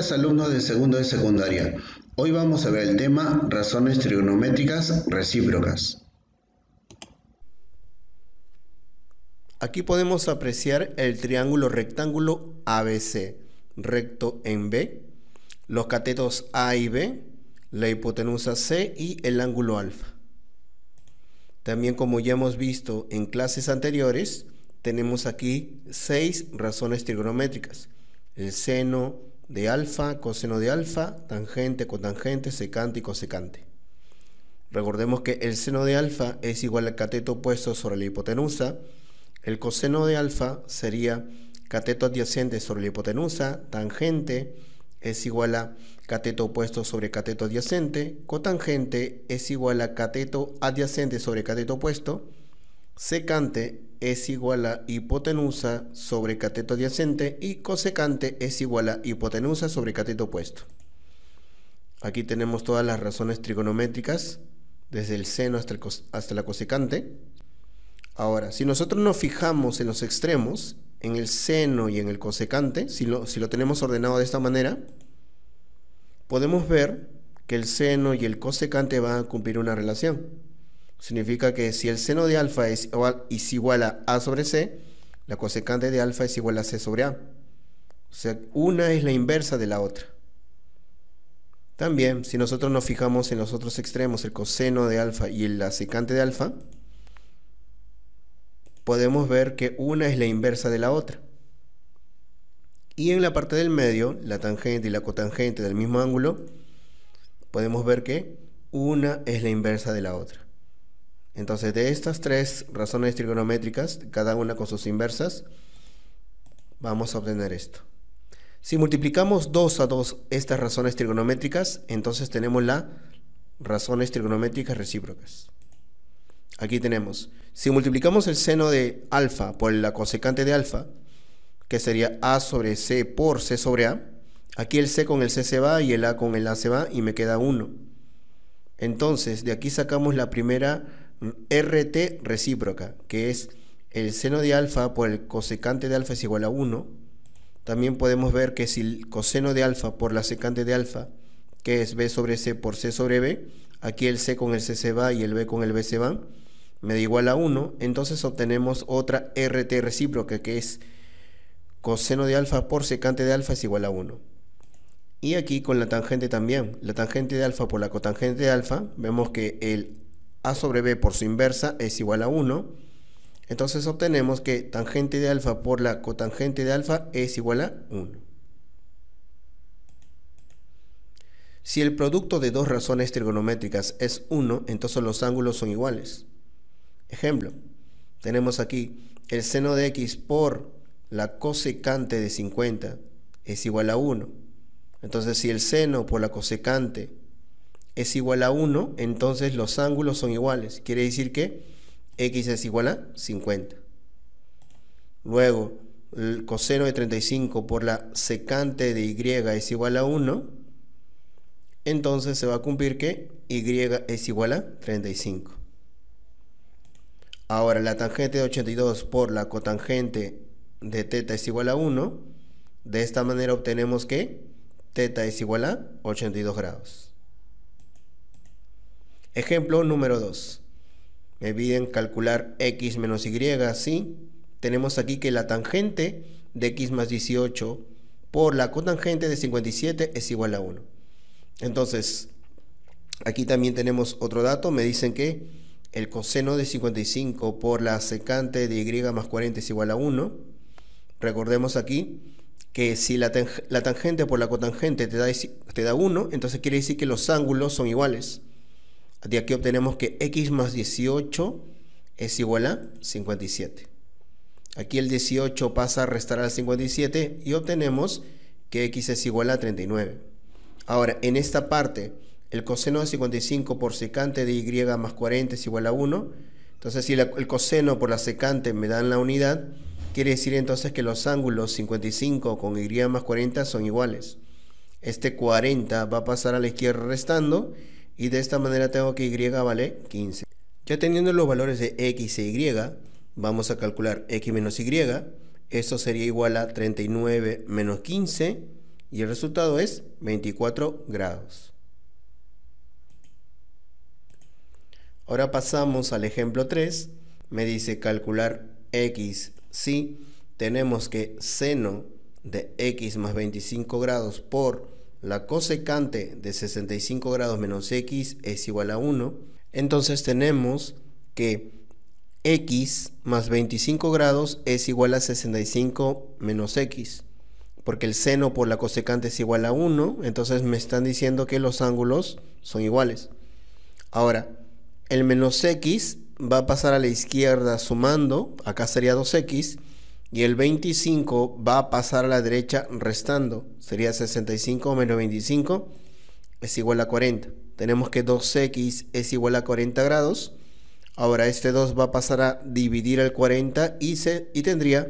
días, alumnos de segundo de secundaria. Hoy vamos a ver el tema razones trigonométricas recíprocas. Aquí podemos apreciar el triángulo rectángulo ABC, recto en B, los catetos A y B, la hipotenusa C y el ángulo alfa. También, como ya hemos visto en clases anteriores, tenemos aquí 6 razones trigonométricas: el seno de alfa, coseno de alfa, tangente, cotangente, secante y cosecante. Recordemos que el seno de alfa es igual al cateto opuesto sobre la hipotenusa. El coseno de alfa sería cateto adyacente sobre la hipotenusa. Tangente es igual a cateto opuesto sobre cateto adyacente. Cotangente es igual a cateto adyacente sobre cateto opuesto. Secante es igual a hipotenusa sobre cateto adyacente y cosecante es igual a hipotenusa sobre cateto opuesto. Aquí tenemos todas las razones trigonométricas, desde el seno hasta la cosecante. Ahora, si nosotros nos fijamos en los extremos, en el seno y en el cosecante, si lo tenemos ordenado de esta manera, podemos ver que el seno y el cosecante van a cumplir una relación. Significa que si el seno de alfa es igual a A sobre C, la cosecante de alfa es igual a C sobre A. O sea, una es la inversa de la otra. También, si nosotros nos fijamos en los otros extremos, el coseno de alfa y la secante de alfa, podemos ver que una es la inversa de la otra. Y en la parte del medio, la tangente y la cotangente del mismo ángulo, podemos ver que una es la inversa de la otra. Entonces, de estas 3 razones trigonométricas, cada una con sus inversas, vamos a obtener esto. Si multiplicamos 2 a 2 estas razones trigonométricas, entonces tenemos las razones trigonométricas recíprocas. Aquí tenemos, si multiplicamos el seno de alfa por la cosecante de alfa, que sería A sobre C por C sobre A, aquí el C con el C se va y el A con el A se va y me queda 1. Entonces, de aquí sacamos la primera RT recíproca, que es el seno de alfa por el cosecante de alfa es igual a 1. También podemos ver que si el coseno de alfa por la secante de alfa, que es B sobre C por C sobre B, aquí el C con el C se va y el B con el B se va, me da igual a 1. Entonces obtenemos otra RT recíproca, que es coseno de alfa por secante de alfa es igual a 1. Y aquí con la tangente también, la tangente de alfa por la cotangente de alfa, vemos que el A sobre B por su inversa es igual a 1. Entonces obtenemos que tangente de alfa por la cotangente de alfa es igual a 1. Si el producto de dos razones trigonométricas es 1, entonces los ángulos son iguales. Ejemplo, tenemos aquí el seno de x por la cosecante de 50 es igual a 1. Entonces, si el seno por la cosecante es igual a 1, entonces los ángulos son iguales. Quiere decir que x es igual a 50. Luego, el coseno de 35 por la secante de y es igual a 1. Entonces se va a cumplir que y es igual a 35. Ahora, la tangente de 82 por la cotangente de θ es igual a 1. De esta manera obtenemos que θ es igual a 82 grados. Ejemplo número 2. Me piden calcular x menos y. Sí, tenemos aquí que la tangente de x más 18 por la cotangente de 57 es igual a 1. Entonces, aquí también tenemos otro dato. Me dicen que el coseno de 55 por la secante de y más 40 es igual a 1. Recordemos aquí que si la tangente por la cotangente te da 1, entonces quiere decir que los ángulos son iguales. De aquí obtenemos que x más 18 es igual a 57. Aquí el 18 pasa a restar al 57 y obtenemos que x es igual a 39. Ahora, en esta parte, el coseno de 55 por secante de y más 40 es igual a 1. Entonces, si el coseno por la secante me dan la unidad, quiere decir entonces que los ángulos 55 con y más 40 son iguales. Este 40 va a pasar a la izquierda restando y de esta manera tengo que y vale 15. Ya teniendo los valores de x e y, vamos a calcular x menos y. Eso sería igual a 39 menos 15 y el resultado es 24 grados. Ahora pasamos al ejemplo 3. Me dice calcular x si tenemos que seno de x más 25 grados por la cosecante de 65 grados menos x es igual a 1. Entonces tenemos que x más 25 grados es igual a 65 menos x, porque el seno por la cosecante es igual a 1, entonces me están diciendo que los ángulos son iguales. Ahora, el menos x va a pasar a la izquierda sumando, acá sería 2x, y el 25 va a pasar a la derecha restando, sería 65 menos 25 es igual a 40. Tenemos que 2x es igual a 40 grados. Ahora este 2 va a pasar a dividir el 40 y tendría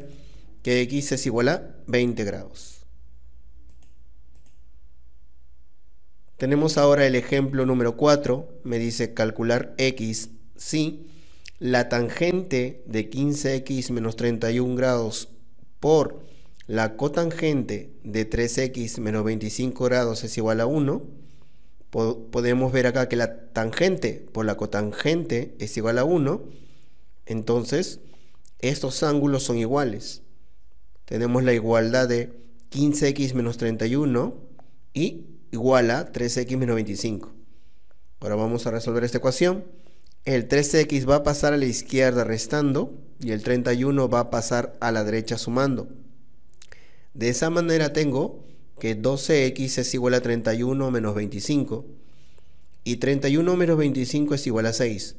que x es igual a 20 grados. Tenemos ahora el ejemplo número 4. Me dice calcular x si la tangente de 15x menos 31 grados por la cotangente de 3x menos 25 grados es igual a 1. Podemos ver acá que la tangente por la cotangente es igual a 1. Entonces, estos ángulos son iguales. Tenemos la igualdad de 15x menos 31 y igual a 3x menos 25. Ahora vamos a resolver esta ecuación. El 3x va a pasar a la izquierda restando y el 31 va a pasar a la derecha sumando. De esa manera tengo que 12x es igual a 31 menos 25 y 31 menos 25 es igual a 6.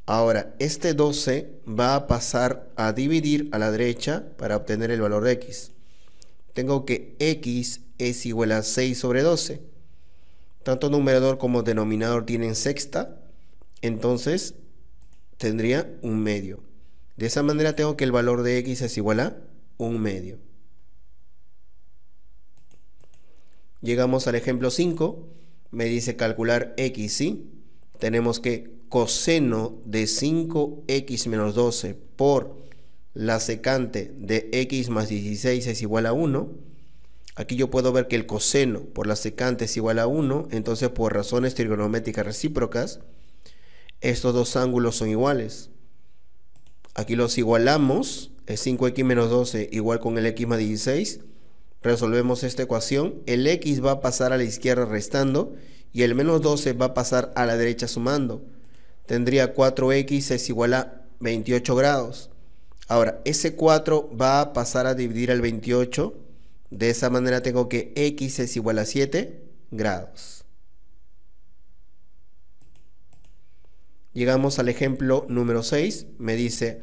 Ahora, este 12 va a pasar a dividir a la derecha para obtener el valor de x. Tengo que x es igual a 6 sobre 12. Tanto numerador como denominador tienen sexta, entonces tendría un medio. De esa manera tengo que el valor de x es igual a un medio. Llegamos al ejemplo 5. Me dice calcular x si tenemos que coseno de 5x menos 12 por la secante de x más 16 es igual a 1. Aquí yo puedo ver que el coseno por la secante es igual a 1, entonces por razones trigonométricas recíprocas, estos dos ángulos son iguales. Aquí los igualamos, es 5x menos 12 igual con el x más 16. Resolvemos esta ecuación, el x va a pasar a la izquierda restando y el menos 12 va a pasar a la derecha sumando. Tendría 4x es igual a 28 grados. Ahora, ese 4 va a pasar a dividir al 28. De esa manera tengo que x es igual a 7 grados. Llegamos al ejemplo número 6. Me dice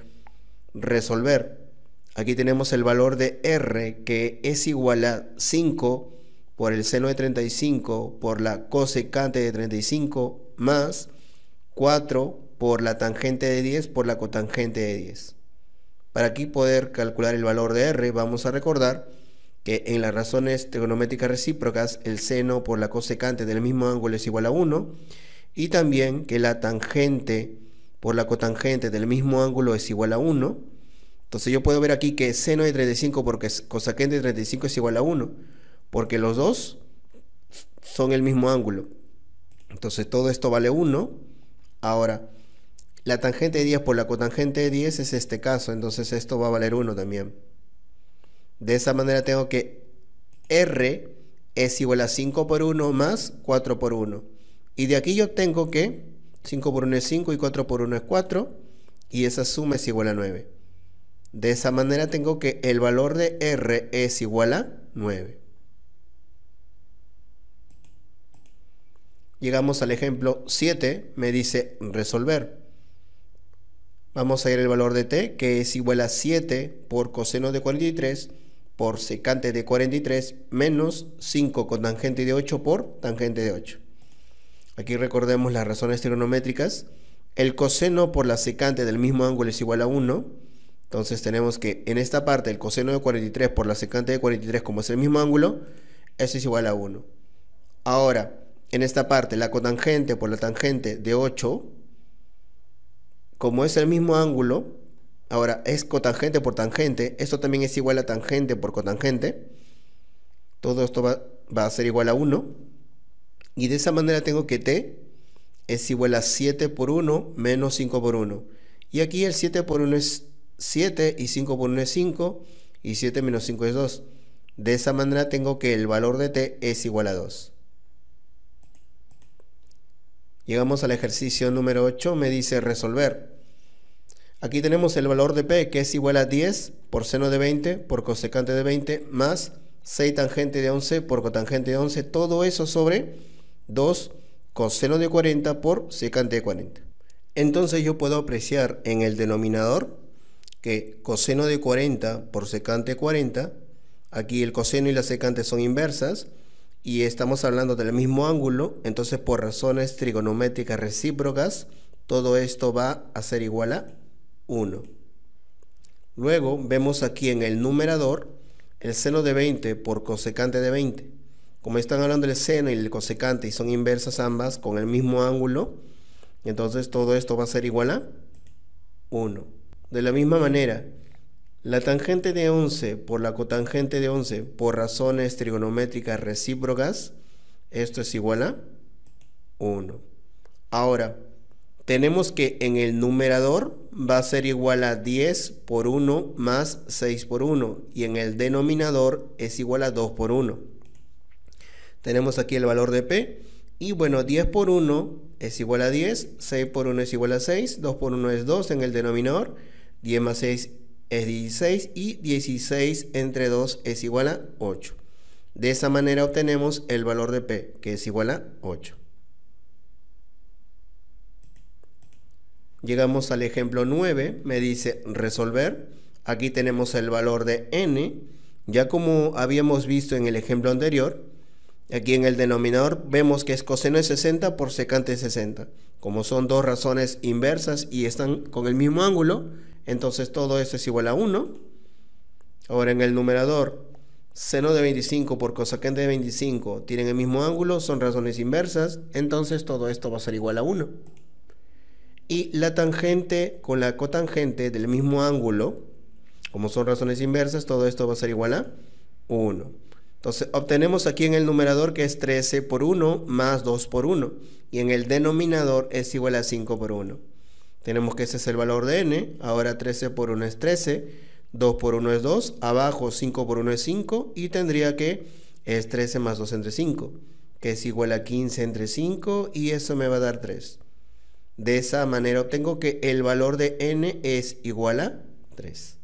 resolver. Aquí tenemos el valor de r, que es igual a 5 por el seno de 35 por la cosecante de 35 más 4 por la tangente de 10 por la cotangente de 10. Para aquí poder calcular el valor de r, vamos a recordar que en las razones trigonométricas recíprocas el seno por la cosecante del mismo ángulo es igual a 1 y también que la tangente por la cotangente del mismo ángulo es igual a 1. Entonces yo puedo ver aquí que seno de 35 porque cosecante de 35 es igual a 1, porque los dos son el mismo ángulo. Entonces todo esto vale 1. Ahora, la tangente de 10 por la cotangente de 10 es este caso, entonces esto va a valer 1 también. De esa manera tengo que r es igual a 5 por 1 más 4 por 1. Y de aquí yo tengo que 5 por 1 es 5 y 4 por 1 es 4, y esa suma es igual a 9. De esa manera tengo que el valor de r es igual a 9. Llegamos al ejemplo 7, me dice resolver. Vamos a ir el valor de t, que es igual a 7 por coseno de 43 por secante de 43 menos 5 con tangente de 8 por tangente de 8. Aquí recordemos las razones trigonométricas. El coseno por la secante del mismo ángulo es igual a 1. Entonces tenemos que en esta parte el coseno de 43 por la secante de 43, como es el mismo ángulo, eso es igual a 1. Ahora, en esta parte la cotangente por la tangente de 8, como es el mismo ángulo, ahora es cotangente por tangente, esto también es igual a tangente por cotangente. Todo esto va va a ser igual a 1. Y de esa manera tengo que t es igual a 7 por 1 menos 5 por 1. Y aquí el 7 por 1 es 7 y 5 por 1 es 5 y 7 menos 5 es 2. De esa manera tengo que el valor de t es igual a 2. Llegamos al ejercicio número 8, me dice resolver. Aquí tenemos el valor de p, que es igual a 10 por seno de 20 por cosecante de 20 más 6 tangente de 11 por cotangente de 11. Todo eso sobre 2 coseno de 40 por secante de 40. Entonces yo puedo apreciar en el denominador que coseno de 40 por secante de 40, aquí el coseno y la secante son inversas, y estamos hablando del mismo ángulo, entonces por razones trigonométricas recíprocas, todo esto va a ser igual a 1. Luego vemos aquí en el numerador el seno de 20 por cosecante de 20. Como están hablando del seno y el cosecante y son inversas ambas con el mismo ángulo, entonces todo esto va a ser igual a 1. De la misma manera, la tangente de 11 por la cotangente de 11 por razones trigonométricas recíprocas, esto es igual a 1. Ahora, tenemos que en el numerador va a ser igual a 10 por 1 más 6 por 1 y en el denominador es igual a 2 por 1. Tenemos aquí el valor de p y bueno, 10 por 1 es igual a 10, 6 por 1 es igual a 6, 2 por 1 es 2 en el denominador, 10 más 6 es 16 y 16 entre 2 es igual a 8. De esa manera obtenemos el valor de p, que es igual a 8. Llegamos al ejemplo 9, me dice resolver. Aquí tenemos el valor de n, ya como habíamos visto en el ejemplo anterior. Aquí en el denominador vemos que es coseno de 60 por secante de 60. Como son dos razones inversas y están con el mismo ángulo, entonces todo esto es igual a 1. Ahora en el numerador, seno de 25 por cosecante de 25 tienen el mismo ángulo, son razones inversas, entonces todo esto va a ser igual a 1. Y la tangente con la cotangente del mismo ángulo, como son razones inversas, todo esto va a ser igual a 1. Entonces obtenemos aquí en el numerador que es 13 por 1 más 2 por 1. Y en el denominador es igual a 5 por 1. Tenemos que ese es el valor de n. Ahora 13 por 1 es 13. 2 por 1 es 2. Abajo 5 por 1 es 5. Y tendría que es 13 más 2 entre 5. Que es igual a 15 entre 5. Y eso me va a dar 3. De esa manera obtengo que el valor de n es igual a 3.